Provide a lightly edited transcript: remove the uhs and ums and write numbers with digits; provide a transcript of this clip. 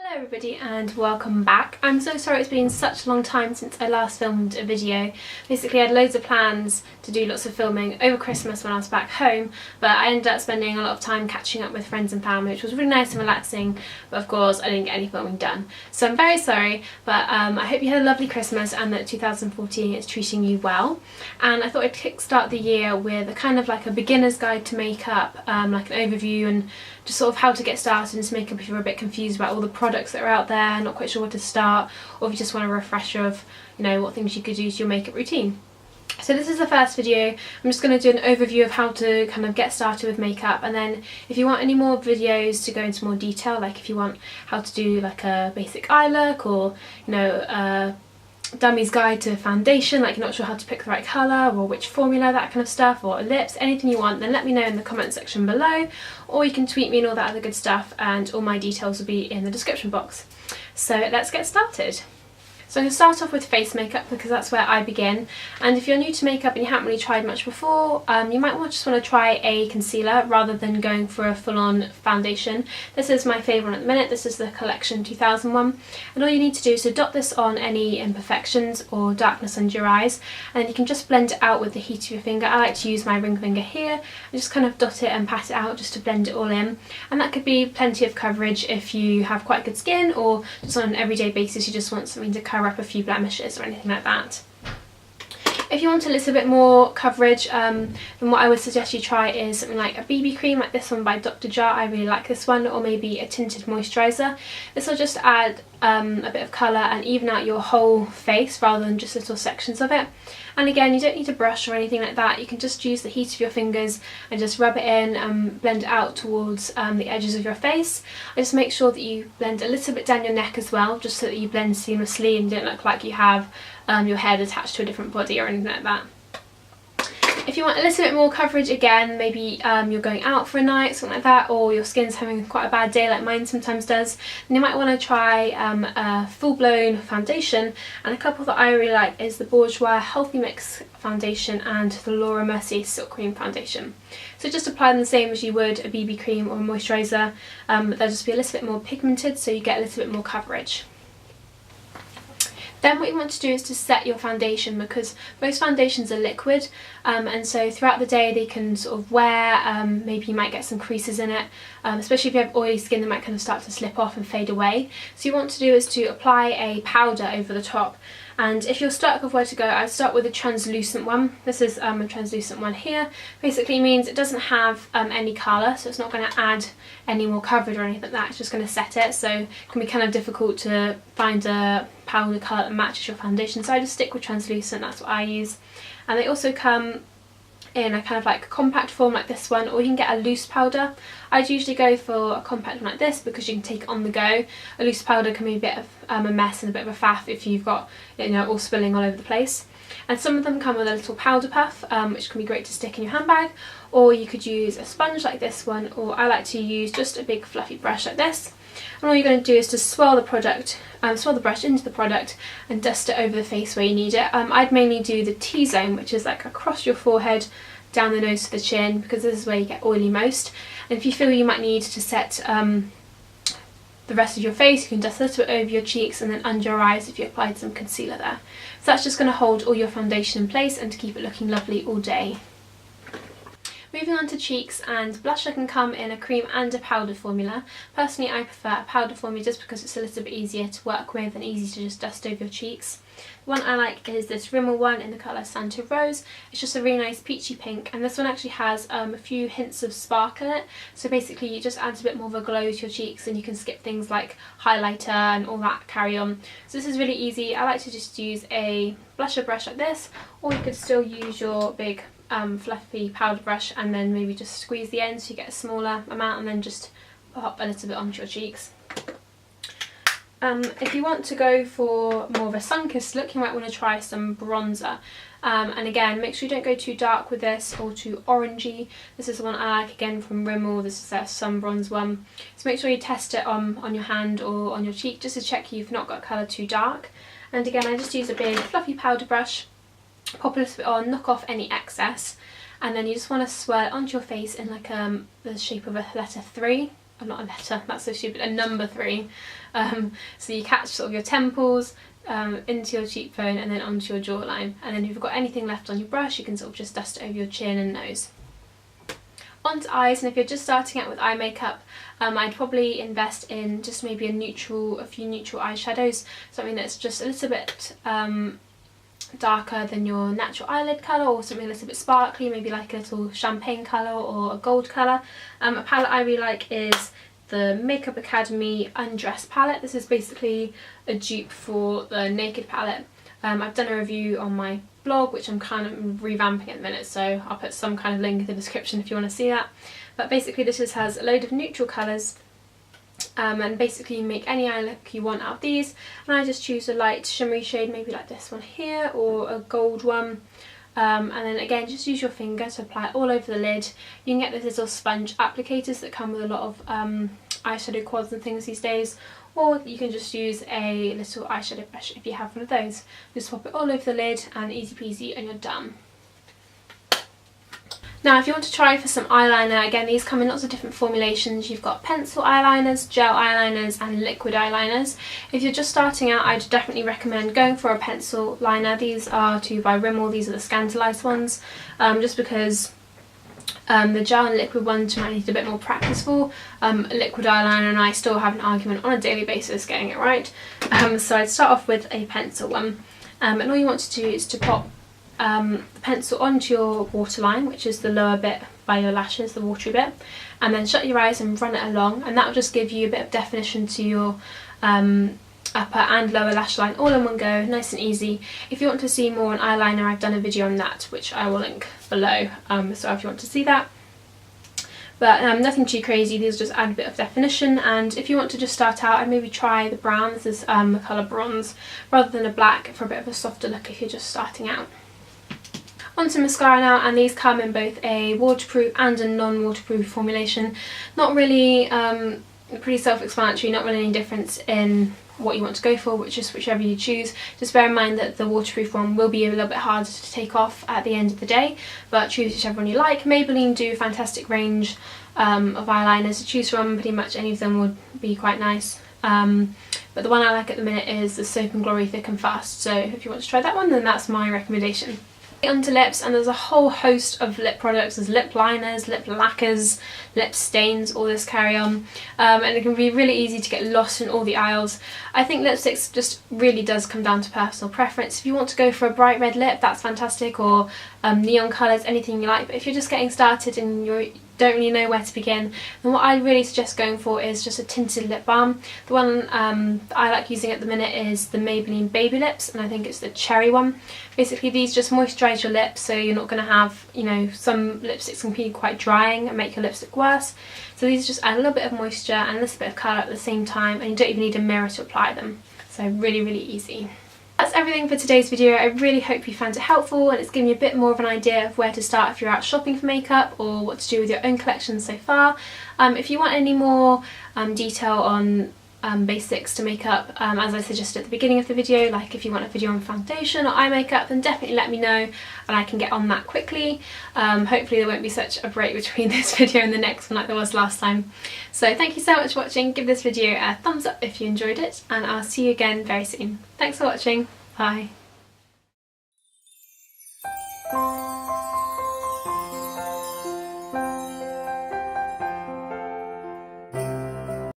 Hello everybody and welcome back. I'm so sorry it's been such a long time since I last filmed a video. Basically I had loads of plans to do lots of filming over Christmas when I was back home, but I ended up spending a lot of time catching up with friends and family, which was really nice and relaxing, but of course I didn't get any filming done. So I'm very sorry, but I hope you had a lovely Christmas and that 2014 is treating you well. And I thought I'd kickstart the year with a kind of like a beginner's guide to makeup, like an overview and just sort of how to get started into makeup if you're a bit confused about all the products that are out there, not quite sure where to start, or if you just want a refresher of, you know, what things you could use your makeup routine. So this is the first video. I'm just going to do an overview of how to kind of get started with makeup, and then if you want any more videos to go into more detail, like if you want how to do like a basic eye look, or you know, dummy's guide to foundation, like you're not sure how to pick the right colour or which formula, that kind of stuff, or lips, anything you want, then let me know in the comment section below, or you can tweet me and all that other good stuff, and all my details will be in the description box. So let's get started. So I'm going to start off with face makeup because that's where I begin, and if you're new to makeup and you haven't really tried much before, you might just want to try a concealer rather than going for a full-on foundation. This is my favourite at the minute. This is the Collection 2001, and all you need to do is to dot this on any imperfections or darkness under your eyes, and then you can just blend it out with the heat of your finger. I like to use my ring finger here and just kind of dot it and pat it out just to blend it all in, and that could be plenty of coverage if you have quite good skin, or just on an everyday basis you just want something to cover up a few blemishes or anything like that. If you want a little bit more coverage, then what I would suggest you try is something like a BB cream, like this one by Dr. Jart. I really like this one, or maybe a tinted moisturiser. This will just add a bit of colour and even out your whole face rather than just little sections of it. And again, you don't need a brush or anything like that. You can just use the heat of your fingers and just rub it in and blend it out towards the edges of your face. And just make sure that you blend a little bit down your neck as well, just so that you blend seamlessly and don't look like you have your head attached to a different body or anything like that. If you want a little bit more coverage, again, maybe you're going out for a night, something like that, or your skin's having quite a bad day like mine sometimes does, then you might want to try a full-blown foundation. And a couple that I really like is the Bourjois Healthy Mix foundation and the Mercier Silk Cream foundation. So just apply them the same as you would a BB cream or a moisturiser, but they'll just be a little bit more pigmented, so you get a little bit more coverage. Then what you want to do is to set your foundation, because most foundations are liquid, and so throughout the day they can sort of wear, maybe you might get some creases in it, especially if you have oily skin, they might kind of start to slip off and fade away. So you want to do is to apply a powder over the top. And if you're stuck with where to go, I'd start with a translucent one. This is a translucent one here. Basically means it doesn't have any colour, so it's not going to add any more coverage or anything like that. It's just going to set it, so it can be kind of difficult to find a powder colour that matches your foundation. So I just stick with translucent, that's what I use. And they also come in a kind of like compact form like this one, or you can get a loose powder. I'd usually go for a compact one like this because you can take it on the go. A loose powder can be a bit of a mess and a bit of a faff if you've got, you know, all spilling all over the place. And some of them come with a little powder puff, which can be great to stick in your handbag, or you could use a sponge like this one, or I like to use just a big fluffy brush like this. And all you're going to do is to swirl the brush into the product and dust it over the face where you need it. I'd mainly do the T-zone, which is like across your forehead, down the nose to the chin, because this is where you get oily most. And if you feel you might need to set the rest of your face, you can dust a little bit over your cheeks and then under your eyes if you applied some concealer there. So that's just going to hold all your foundation in place and to keep it looking lovely all day. Moving on to cheeks, and blusher can come in a cream and a powder formula. Personally I prefer a powder formula just because it's a little bit easier to work with and easy to just dust over your cheeks. The one I like is this Rimmel one in the colour Santa Rose. It's just a really nice peachy pink, and this one actually has a few hints of sparkle in it, so basically it just adds a bit more of a glow to your cheeks, and you can skip things like highlighter and all that carry on. So this is really easy. I like to just use a blusher brush like this, or you could still use your big fluffy powder brush and then maybe just squeeze the end so you get a smaller amount, and then just pop a little bit onto your cheeks. If you want to go for more of a sun-kissed look, you might want to try some bronzer. And again, make sure you don't go too dark with this or too orangey. This is the one I like, again from Rimmel. This is their Sun Bronze one. So make sure you test it on your hand or on your cheek just to check you've not got colour too dark. And again, I just use a big fluffy powder brush, pop a little bit on, knock off any excess, and then you just want to swirl it onto your face in like the shape of a letter 3. not a letter, that's so stupid, a number 3. So you catch sort of your temples, into your cheekbone and then onto your jawline, and then if you've got anything left on your brush you can sort of just dust it over your chin and nose. Onto eyes, and if you're just starting out with eye makeup, I'd probably invest in just maybe a few neutral eyeshadows, something that's just a little bit darker than your natural eyelid colour, or something a little bit sparkly, maybe like a little champagne colour or a gold colour. A palette I really like is the Makeup Academy Undressed Palette. This is basically a dupe for the Naked palette. I've done a review on my blog, which I'm kind of revamping at the minute, so I'll put some kind of link in the description if you want to see that. But basically this just has a load of neutral colours, and basically you make any eye look you want out of these, and I just choose a light shimmery shade, maybe like this one here, or a gold one. And then again just use your finger to apply it all over the lid. You can get these little sponge applicators that come with a lot of eyeshadow quads and things these days, or you can just use a little eyeshadow brush if you have one of those. Just pop it all over the lid and easy peasy and you're done. Now if you want to try for some eyeliner, again these come in lots of different formulations. You've got pencil eyeliners, gel eyeliners and liquid eyeliners. If you're just starting out, I'd definitely recommend going for a pencil liner. These are by Rimmel, these are the Scandaleyes ones, just because the gel and liquid ones you might need a bit more practice for. Liquid eyeliner and I still have an argument on a daily basis getting it right. So I'd start off with a pencil one, and all you want to do is to pop the pencil onto your waterline, which is the lower bit by your lashes, the watery bit, and then shut your eyes and run it along, and that will just give you a bit of definition to your upper and lower lash line all in one go, nice and easy. If you want to see more on eyeliner, I've done a video on that which I will link below, so if you want to see that. But nothing too crazy, these just add a bit of definition. And if you want to just start out, I'd maybe try the brown. This is the colour bronze, rather than a black, for a bit of a softer look if you're just starting out. Onto mascara now, and these come in both a waterproof and a non-waterproof formulation. Not really, pretty self-explanatory, not really any difference in what you want to go for, which is whichever you choose. Just bear in mind that the waterproof one will be a little bit harder to take off at the end of the day, but choose whichever one you like. Maybelline do a fantastic range of eyeliners to choose from. Pretty much any of them would be quite nice. But the one I like at the minute is the Soap and Glory Thick and Fast, so if you want to try that one, then that's my recommendation. Onto lips, and there's a whole host of lip products. There's lip liners, lip lacquers, lip stains, all this carry on, and it can be really easy to get lost in all the aisles. I think lipsticks just really does come down to personal preference. If you want to go for a bright red lip, that's fantastic, or neon colours, anything you like. But if you're just getting started and you don't really know where to begin, then what I really suggest going for is just a tinted lip balm. The one that I like using at the minute is the Maybelline Baby Lips, and I think it's the cherry one. Basically these just moisturise your lips, so you're not going to have, you know, some lipsticks can be quite drying and make your lipstick worse. So these just add a little bit of moisture and a little bit of colour at the same time, and you don't even need a mirror to apply them. So really, really easy. That's everything for today's video. I really hope you found it helpful, and it's given you a bit more of an idea of where to start if you're out shopping for makeup, or what to do with your own collection so far. If you want any more detail on basics to makeup, as I suggested at the beginning of the video, like if you want a video on foundation or eye makeup, then definitely let me know and I can get on that quickly. Hopefully there won't be such a break between this video and the next one like there was last time. So thank you so much for watching. Give this video a thumbs up if you enjoyed it, and I'll see you again very soon. Thanks for watching. Bye.